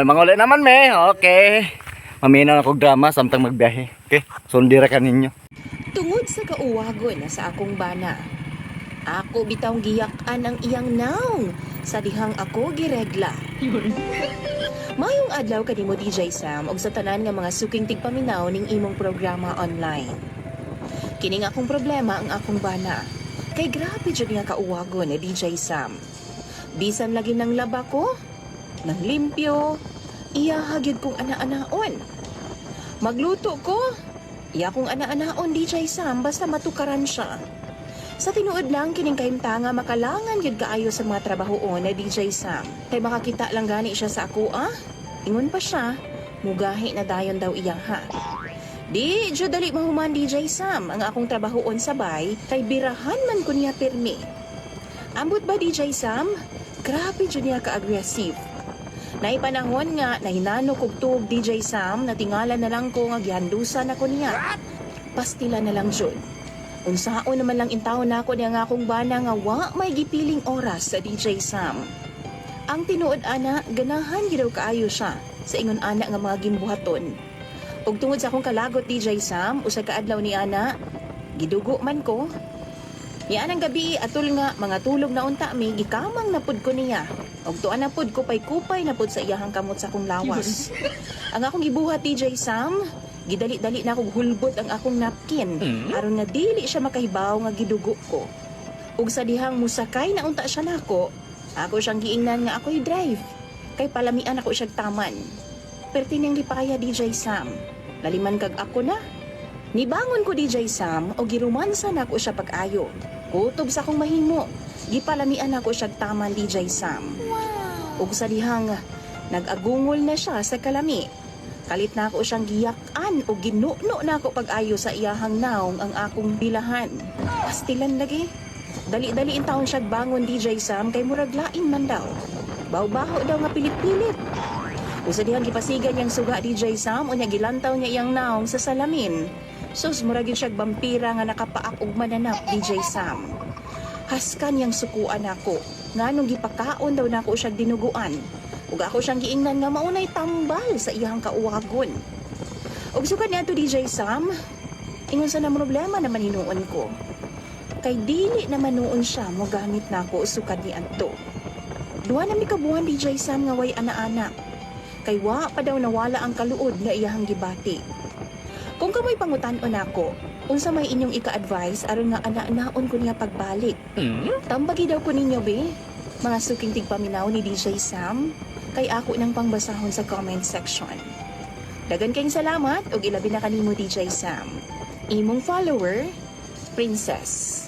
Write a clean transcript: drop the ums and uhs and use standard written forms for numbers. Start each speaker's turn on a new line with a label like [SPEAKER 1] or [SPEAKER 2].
[SPEAKER 1] Manguli naman me, okay. Maminaw na kong drama samtang magbiyahe. Okay, sundira ka ninyo.
[SPEAKER 2] Tungod sa kauwagon na sa akong bana, ako bitaw giyak-an ang iyang naong sa dihang ako giregla. Mayong adlaw kanimo DJ Sam og sa tanan nga mga suking tigpaminaw ning imong programa online. Kining akong problema ang akong bana. Kay grabe jud nga kauwagon ni DJ Sam. Bisan lagi ng laba ko, nang limpyo, iya hagyud kong ana-anaon. Magluto ko, iya kong ana-anaon DJ Sam basta matukaran siya. Sa tinuod lang kining kahimtanga makalangan gyud kaayo sa mga trabahoon na DJ Sam. Kay makakita lang gani siya sa ako Ingon pa siya, mugahi na dayon daw iya ha. Di jud dali mahuman DJ Sam ang akong trabahoon sabay kay birahan man ko niya pirmi. Ambot ba DJ Sam? Grabe jud niya ka-aggressive. Naipanahon nga nahinano kog tuog DJ Sam na tingala na lang ko nga gihandusan ako niya. Pastila na lang jud. Unsaon naman lang intawon nako niya nga akong bana nga wa may gipiling oras sa DJ Sam. Ang tinuod ana ganahan gidaw kaayo siya sa ingon ana nga mga gimbuhaton. Ug tungod sa akong kalagot DJ Sam usa ka adlaw ni ana gidugo man ko. Ni anang gabi atol nga mga tulog na unta mi gikamang napud ko niya. Og tuan na pud kupay-kupay na pud sa iyahang kamot sa akong lawas. Ang akong gibuhat DJ Sam, gidali-dali na akong hulbot ang akong napkin aron nga dili siya makahibaw nga gidugo ko. Ug sa dihang musakay na unta siya nako, ako siyang giingnan nga ako'y drive. Kay palamian ako siyang taman. Pertineng gipakaya DJ Sam. Laliman kag ako na. Nibangon ko DJ Sam o girumansa na ako siya pag-ayo. Kutob sa akong mahimo. Gipalamian ako siya taman DJ Sam. Ug sa dihang nag-agungol na siya sa kalami. Kalit na ako siyang giyak-an o ginuno na ako pag-ayo sa iyahang naong ang akong bilahan. Pastilan lagi. Dali-dali in taon siya bangon DJ Sam kay murag lain man daw. Baw-baho daw nga pilit-pilit. Usa dihang gipasigan yang suga DJ Sam unya gilantaw niya iyang naong sa salamin. Sus murag gyud siya vampira nga nakapaak og mananap DJ Sam. Haskan yang sukuan ako. Nganong gipakaon daw nako siya dinuguan. Ug ako siyang giingnan nga maunay tambal sa iyang kauwagon. Ug sukad niadto DJ Sam, ingon sa na problema naman hinuon ko. Kay dili naman noon siya mo gamit nako sukad ni adto. Duha na mi kabuhan DJ Sam nga way ana-ana. Kay wa pa daw nawala ang kaluod nga iyahang gibati. Kung kamoy pangutan-on nako, unsa may inyong ika-advise aron nga ana-anaon ko niya pagbalik? Tambagi daw ko ninyo be, mga suking tigpaminaw ni DJ Sam, kay ako nang pangbasahon sa comment section. Dagan kayong salamat ug ilabi na kanimo DJ Sam. Imong follower, Princess.